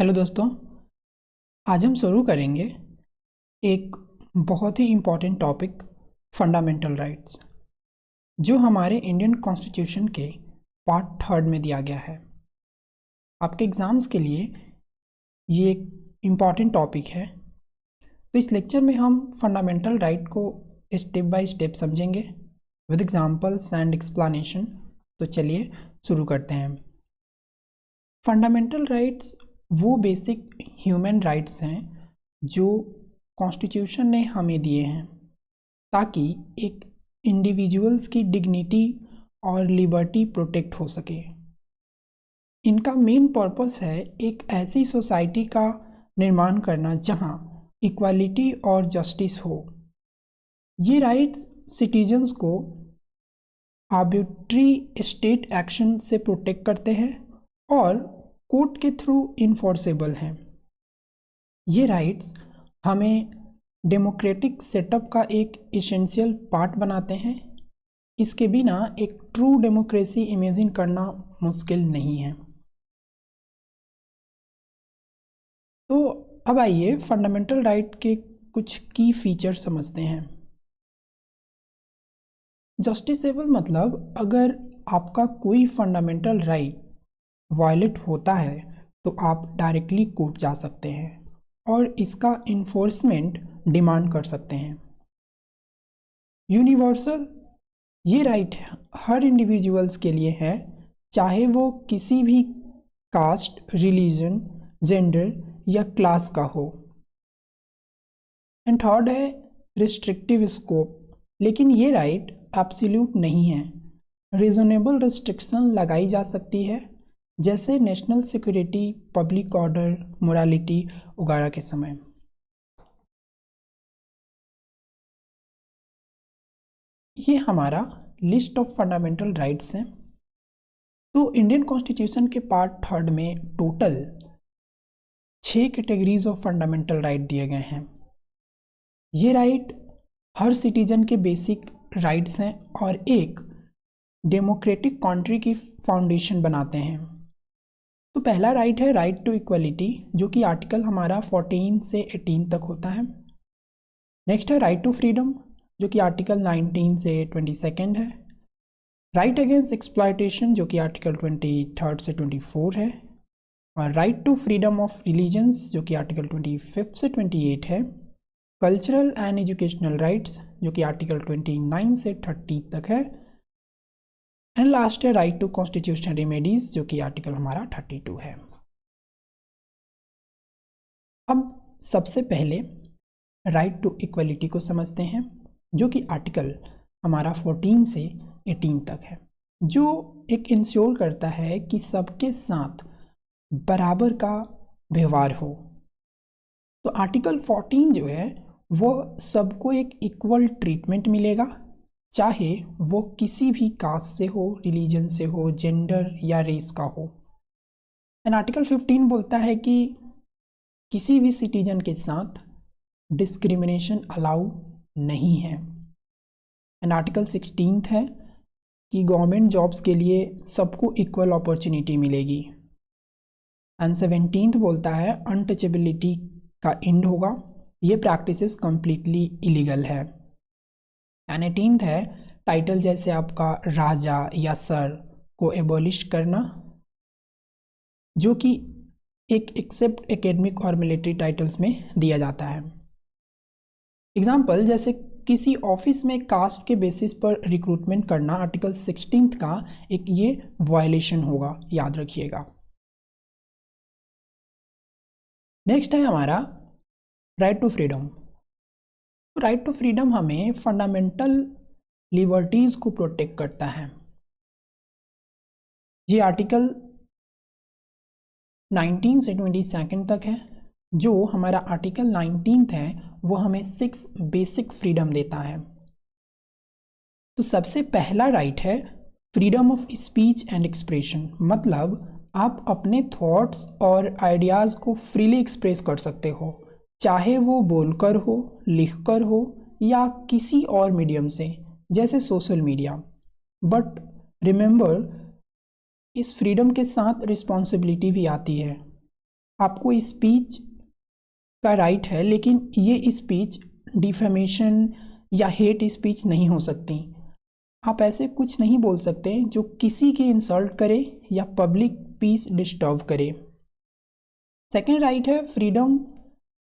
Hello दोस्तों, आज हम शुरू करेंगे एक बहुत ही इम्पॉर्टेंट टॉपिक फंडामेंटल राइट्स, जो हमारे इंडियन कॉन्स्टिट्यूशन के पार्ट थर्ड में दिया गया है। आपके एग्ज़ाम्स के लिए ये एक इम्पॉर्टेंट टॉपिक है। तो इस लेक्चर में हम फंडामेंटल राइट को स्टेप बाय स्टेप समझेंगे विद एग्जांपल्स एंड एक्सप्लेनेशन। तो चलिए शुरू करते हैं। फंडामेंटल राइट्स वो बेसिक ह्यूमन राइट्स हैं जो कॉन्स्टिट्यूशन ने हमें दिए हैं ताकि एक इंडिविजुअल्स की डिग्निटी और लिबर्टी प्रोटेक्ट हो सके। इनका मेन पर्पस है एक ऐसी सोसाइटी का निर्माण करना जहां इक्वालिटी और जस्टिस हो। ये राइट्स सिटीजन्स को आर्बिट्री स्टेट एक्शन से प्रोटेक्ट करते हैं और कोर्ट के थ्रू इन्फोर्सेबल हैं। ये राइट्स हमें डेमोक्रेटिक सेटअप का एक एसेंशियल पार्ट बनाते हैं। इसके बिना एक ट्रू डेमोक्रेसी इमेजिन करना मुश्किल नहीं है। तो अब आइए फंडामेंटल राइट के कुछ की फीचर समझते हैं। जस्टिसेबल मतलब अगर आपका कोई फंडामेंटल राइट वायलेट होता है तो आप डायरेक्टली कोर्ट जा सकते हैं और इसका इन्फोर्समेंट डिमांड कर सकते हैं। यूनिवर्सल ये राइट हर इंडिविजुअल्स के लिए है, चाहे वो किसी भी कास्ट, रिलीजन, जेंडर या क्लास का हो। एंड थर्ड है रिस्ट्रिक्टिव स्कोप, लेकिन ये राइट एब्सोल्यूट नहीं है। रीजनेबल रिस्ट्रिक्शन लगाई जा सकती है, जैसे national security, public order, morality वगैरह के समय। ये हमारा लिस्ट ऑफ फंडामेंटल राइट्स हैं। तो इंडियन कॉन्स्टिट्यूशन के पार्ट थर्ड में total 6 categories of fundamental right दिए गए हैं। ये राइट हर सिटीजन के बेसिक राइट्स हैं और एक डेमोक्रेटिक कंट्री की फाउंडेशन बनाते हैं। तो पहला राइट है राइट टू इक्वलिटी, जो कि आर्टिकल हमारा 14 से 18 तक होता है। नेक्स्ट है राइट टू फ्रीडम, जो कि आर्टिकल 19 से 22 है। राइट अगेंस्ट एक्सप्लॉयटेशन, जो कि आर्टिकल 23 से 24 है। और right to freedom of religions, जो कि आर्टिकल 25 से 28 है। कल्चरल एंड एजुकेशनल राइट्स, जो कि आर्टिकल 29 से 30 तक है। एंड लास्ट है राइट टू कॉन्स्टिट्यूशनल रेमेडीज, जो कि आर्टिकल हमारा 32 है। अब सबसे पहले राइट टू इक्वलिटी को समझते हैं, जो कि आर्टिकल हमारा 14 से 18 तक है, जो एक इंश्योर करता है कि सबके साथ बराबर का व्यवहार हो। तो आर्टिकल 14 जो है वो सबको एक इक्वल ट्रीटमेंट मिलेगा, चाहे वो किसी भी कास्ट से हो, रिलीजन से हो, जेंडर या रेस का हो। एंड आर्टिकल 15 बोलता है कि किसी भी सिटीजन के साथ डिस्क्रिमिनेशन अलाउ नहीं है। एंड आर्टिकल 16 है कि गवर्नमेंट जॉब्स के लिए सबको इक्वल अपॉर्चुनिटी मिलेगी। एंड 17 बोलता है अनटचेबिलिटी का एंड होगा, ये प्रैक्टिसेस कम्प्लीटली इलीगल है। एंड 18 है टाइटल जैसे आपका राजा या सर को एबॉलिश करना, जो कि एक एक्सेप्ट एकेडमिक और मिलिट्री टाइटल्स में दिया जाता है। एग्जाम्पल जैसे किसी ऑफिस में कास्ट के बेसिस पर रिक्रूटमेंट करना आर्टिकल 16 का एक ये वायलेशन होगा, याद रखिएगा। नेक्स्ट है हमारा right to freedom. Right to freedom हमें फंडामेंटल लिबर्टीज को प्रोटेक्ट करता है। ये आर्टिकल 19 से 22 तक है। जो हमारा आर्टिकल 19 है वो हमें 6 बेसिक फ्रीडम देता है। तो सबसे पहला राइट है freedom of speech and expression, मतलब आप अपने थॉट्स और आइडियाज़ को फ्रीली एक्सप्रेस कर सकते हो, चाहे वो बोलकर हो, लिखकर हो या किसी और मीडियम से, जैसे सोशल मीडिया। बट रिमेंबर, इस फ्रीडम के साथ रिस्पॉन्सिबिलिटी भी आती है। आपको स्पीच का राइट है, लेकिन ये स्पीच डिफेमेशन या हेट स्पीच नहीं हो सकती। आप ऐसे कुछ नहीं बोल सकते जो किसी की इंसल्ट करे या पब्लिक पीस डिस्टर्ब करे। सेकेंड राइट है फ्रीडम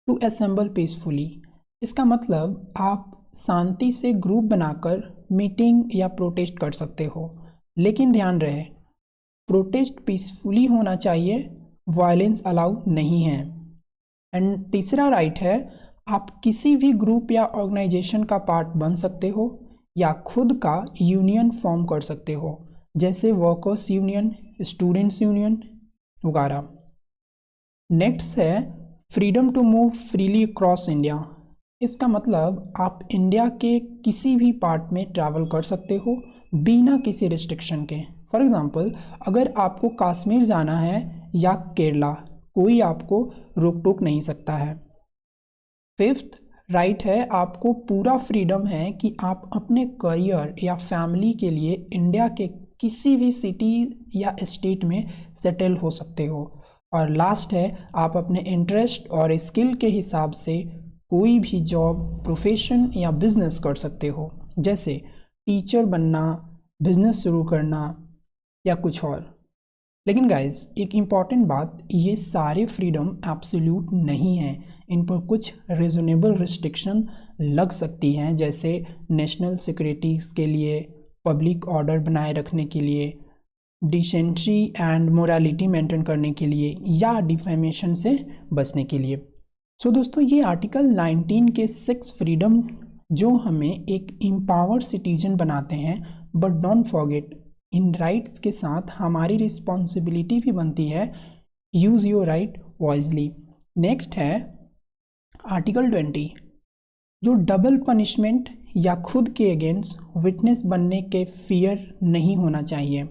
टू असेंबल पीसफुली। इसका मतलब आप शांति से ग्रुप बनाकर मीटिंग या प्रोटेस्ट कर सकते हो, लेकिन ध्यान रहे प्रोटेस्ट पीसफुली होना चाहिए, वायलेंस अलाउ नहीं है। एंड तीसरा राइट है आप किसी भी ग्रुप या ऑर्गेनाइजेशन का पार्ट बन सकते हो या खुद का यूनियन फॉर्म कर सकते हो, जैसे वर्कर्स यूनियन, स्टूडेंट्स यूनियन वगैरह। नेक्स्ट है freedom to move freely across India. इसका मतलब आप इंडिया के किसी भी पार्ट में ट्रैवल कर सकते हो बिना किसी रिस्ट्रिक्शन के। फॉर एग्ज़ाम्पल, अगर आपको कश्मीर जाना है या केरला, कोई आपको रोक टोक नहीं सकता है। फिफ्थ राइट है आपको पूरा फ्रीडम है कि आप अपने करियर या फैमिली के लिए इंडिया के किसी भी सिटी या स्टेट में सेटल हो सकते हो। और लास्ट है आप अपने इंटरेस्ट और स्किल के हिसाब से कोई भी जॉब, प्रोफेशन या बिजनेस कर सकते हो, जैसे टीचर बनना, बिजनेस शुरू करना या कुछ और। लेकिन गाइस एक इम्पॉर्टेंट बात, ये सारे फ्रीडम एब्सोल्यूट नहीं हैं, इन पर कुछ रीजनेबल रिस्ट्रिक्शन लग सकती हैं, जैसे नेशनल सिक्योरिटीज़ के लिए, पब्लिक ऑर्डर बनाए रखने के लिए, डिसेंट्री एंड मोरालिटी मेंटेन करने के लिए या डिफेमेशन से बचने के लिए। सो दोस्तों ये आर्टिकल 19 के 6 फ्रीडम जो हमें एक एम्पावर्ड सिटीजन बनाते हैं, but don't forget in rights के साथ हमारी रिस्पॉन्सिबिलिटी भी बनती है, यूज़ योर राइट वॉइसली। नेक्स्ट है आर्टिकल 20 जो डबल पनिशमेंट या खुद के अगेंस्ट विटनेस बनने के फियर नहीं होना चाहिए।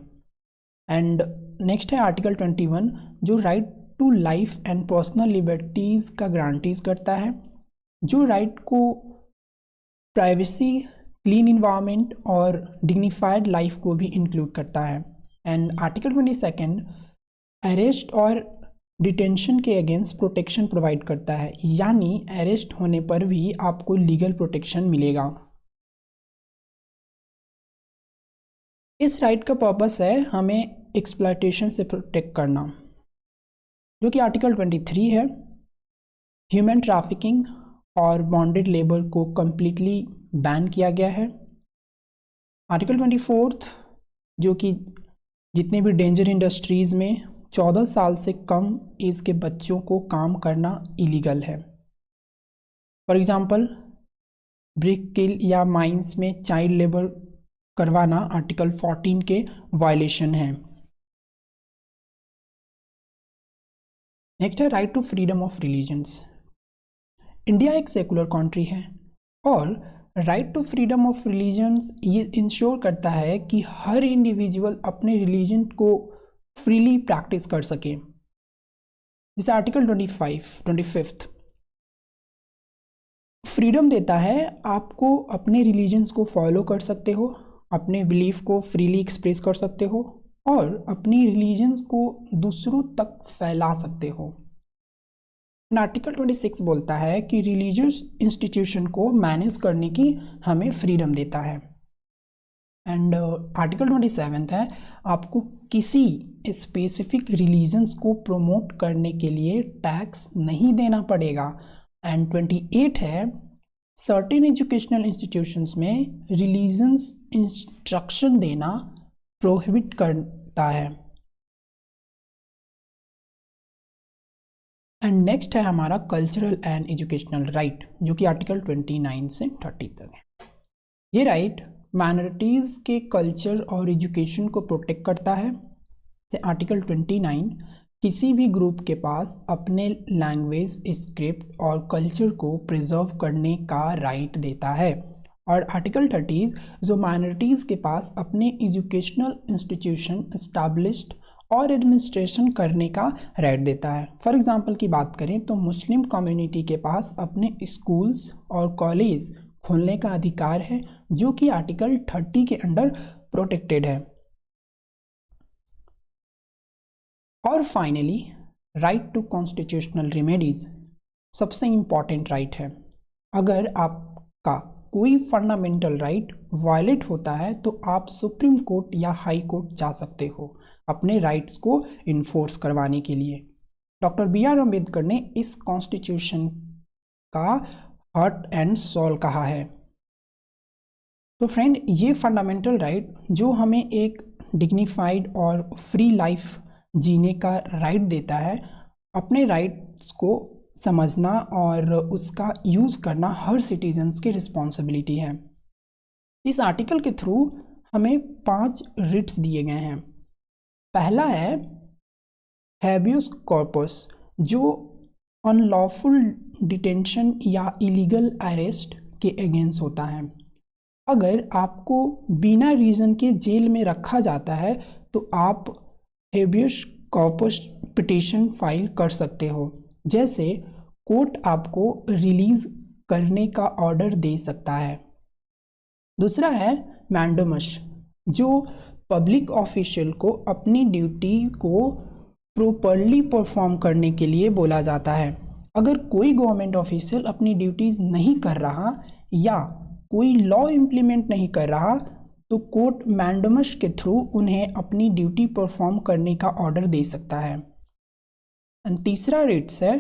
एंड नेक्स्ट है आर्टिकल 21 जो right to life and personal liberties का गारंटीज करता है, जो राइट को प्राइवेसी, क्लीन इन्वायरमेंट और डिग्निफाइड लाइफ को भी इंक्लूड करता है। एंड आर्टिकल 22 अरेस्ट और डिटेंशन के अगेंस्ट प्रोटेक्शन प्रोवाइड करता है, यानी अरेस्ट होने पर भी आपको लीगल प्रोटेक्शन मिलेगा। इस राइट का पर्पस है हमें एक्सप्लॉयटेशन से प्रोटेक्ट करना, जो कि आर्टिकल 23 है। ह्यूमन ट्रैफिकिंग और बॉन्डेड लेबर को कम्प्लीटली बैन किया गया है। आर्टिकल 24 जो कि जितने भी डेंजर इंडस्ट्रीज़ में 14 साल से कम एज के बच्चों को काम करना इलीगल है। फॉर एग्ज़ाम्पल ब्रिक किल या माइंस में चाइल्ड लेबर करवाना आर्टिकल 14 के वायलेशन है। नेक्स्ट है right to freedom of religions. India एक सेकुलर कंट्री है और right to freedom of religions ये इंश्योर करता है कि हर इंडिविजुअल अपने रिलीजन को फ्रीली प्रैक्टिस कर सके। जैसे आर्टिकल 25 फ्रीडम देता है आपको अपने रिलीजन्स को फॉलो कर सकते हो, अपने बिलीफ को फ्रीली एक्सप्रेस कर सकते हो और अपनी रिलीजन्स को दूसरों तक फैला सकते हो। आर्टिकल 26 बोलता है कि रिलीजियस इंस्टीट्यूशन को मैनेज करने की हमें फ्रीडम देता है। एंड आर्टिकल 27 है आपको किसी स्पेसिफिक रिलीजन्स को प्रमोट करने के लिए टैक्स नहीं देना पड़ेगा। एंड 28 है सर्टेन एजुकेशनल इंस्टीट्यूशंस में रिलीजन्स इंस्ट्रक्शन देना प्रोहिबिट करता है। एंड नेक्स्ट है हमारा कल्चरल एंड एजुकेशनल राइट, जो कि आर्टिकल 29 से 30 तक है। ये राइट माइनॉरिटीज़ के कल्चर और एजुकेशन को प्रोटेक्ट करता है। जैसे आर्टिकल 29 किसी भी ग्रुप के पास अपने लैंग्वेज, स्क्रिप्ट और कल्चर को प्रिजर्व करने का राइट देता है। और आर्टिकल 30 जो माइनॉरिटीज़ के पास अपने एजुकेशनल इंस्टीट्यूशन एस्टैब्लिश्ड और एडमिनिस्ट्रेशन करने का राइट देता है। फॉर एग्जांपल की बात करें तो मुस्लिम कम्युनिटी के पास अपने स्कूल्स और कॉलेज खोलने का अधिकार है, जो कि आर्टिकल 30 के अंडर प्रोटेक्टेड है। और finally right to constitutional remedies सबसे इम्पॉर्टेंट राइट है। अगर आपका कोई फंडामेंटल राइट वायलेट होता है तो आप सुप्रीम कोर्ट या हाई कोर्ट जा सकते हो अपने राइट्स को इन्फोर्स करवाने के लिए। डॉक्टर BR अम्बेडकर ने इस कॉन्स्टिट्यूशन का हार्ट एंड सोल कहा है। तो फ्रेंड, ये फंडामेंटल राइट जो हमें एक डिग्निफाइड और फ्री लाइफ जीने का राइट देता है, अपने राइट्स को समझना और उसका यूज़ करना हर सिटीजन्स की रिस्पॉन्सिबिलिटी है। इस आर्टिकल के थ्रू हमें 5 रिट्स दिए गए हैं। पहला है हैबियस कॉर्पस, जो अनलॉफुल डिटेंशन या इलीगल अरेस्ट के अगेंस्ट होता है। अगर आपको बिना रीज़न के जेल में रखा जाता है तो आप हैबियस कॉर्पस पिटीशन फाइल कर सकते हो, जैसे कोर्ट आपको रिलीज़ करने का ऑर्डर दे सकता है। दूसरा है मैंडेमस, जो पब्लिक ऑफिशियल को अपनी ड्यूटी को प्रॉपरली परफॉर्म करने के लिए बोला जाता है। अगर कोई गवर्नमेंट ऑफिशियल अपनी ड्यूटीज़ नहीं कर रहा या कोई लॉ इम्प्लीमेंट नहीं कर रहा तो कोर्ट मैंडेमस के थ्रू उन्हें अपनी ड्यूटी परफॉर्म करने का ऑर्डर दे सकता है। तीसरा रिट्स है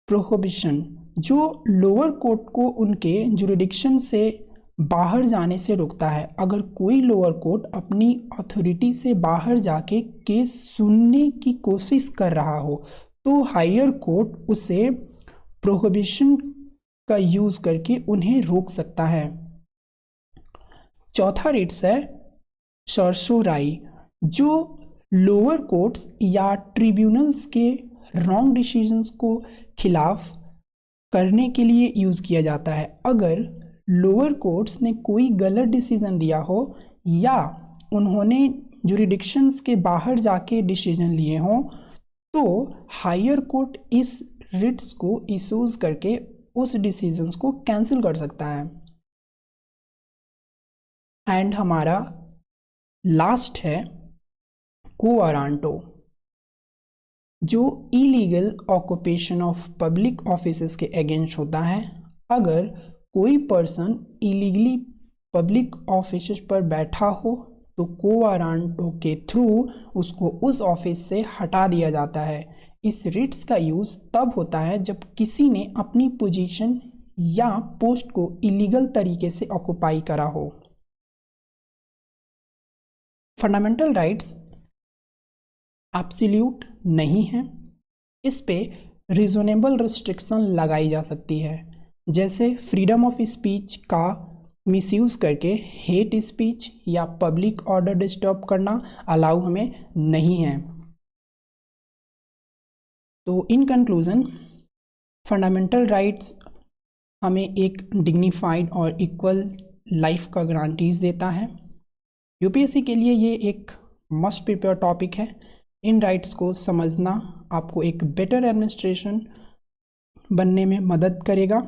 प्रोहिबिशन, जो लोअर कोर्ट को उनके जुरिडिक्शन से बाहर जाने से रोकता है। अगर कोई लोअर कोर्ट अपनी अथॉरिटी से बाहर जाके केस सुनने की कोशिश कर रहा हो तो हायर कोर्ट उसे प्रोहिबिशन का यूज़ करके उन्हें रोक सकता है। चौथा रिट्स है सर्सोराई, जो लोअर कोर्ट्स या ट्रिब्यूनल्स के रॉन्ग डिसीजंस को खिलाफ करने के लिए यूज़ किया जाता है। अगर लोअर कोर्ट्स ने कोई गलत डिसीजन दिया हो या उन्होंने जुरिडिक्शंस के बाहर जाके डिसीजन लिए हों तो हायर कोर्ट इस रिट्स को इशूज़ करके उस डिसीजंस को कैंसिल कर सकता है। एंड हमारा लास्ट है क्वो वारंटो, जो illegal occupation of public offices के अगेंस्ट होता है। अगर कोई पर्सन इलीगली पब्लिक ऑफिस पर बैठा हो तो क्वो वारंटो के थ्रू उसको उस ऑफिस से हटा दिया जाता है। इस रिट्स का यूज़ तब होता है जब किसी ने अपनी पोजीशन या पोस्ट को इलीगल तरीके से ऑक्यूपाई करा हो। फंडामेंटल राइट्स एब्सोल्यूट नहीं है, इस पे रीजनेबल रिस्ट्रिक्शन लगाई जा सकती है, जैसे फ्रीडम ऑफ स्पीच का मिसयूज़ करके हेट स्पीच या पब्लिक ऑर्डर डिस्टर्ब करना अलाउ हमें नहीं है। तो इन कंक्लूज़न, फंडामेंटल राइट्स हमें एक डिग्निफाइड और इक्वल लाइफ का गारंटीज़ देता है। यूपीएससी के लिए ये एक मस्ट प्रिपेयर टॉपिक है। इन राइट्स को समझना आपको एक बेटर एडमिनिस्ट्रेशन बनने में मदद करेगा।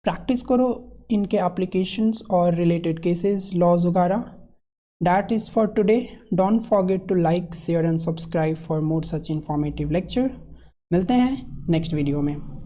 प्रैक्टिस करो इनके एप्लीकेशंस और रिलेटेड केसेस, लॉज वगैरह। That is for today. Don't forget to like, share and subscribe for more such informative lecture. मिलते हैं नेक्स्ट वीडियो में।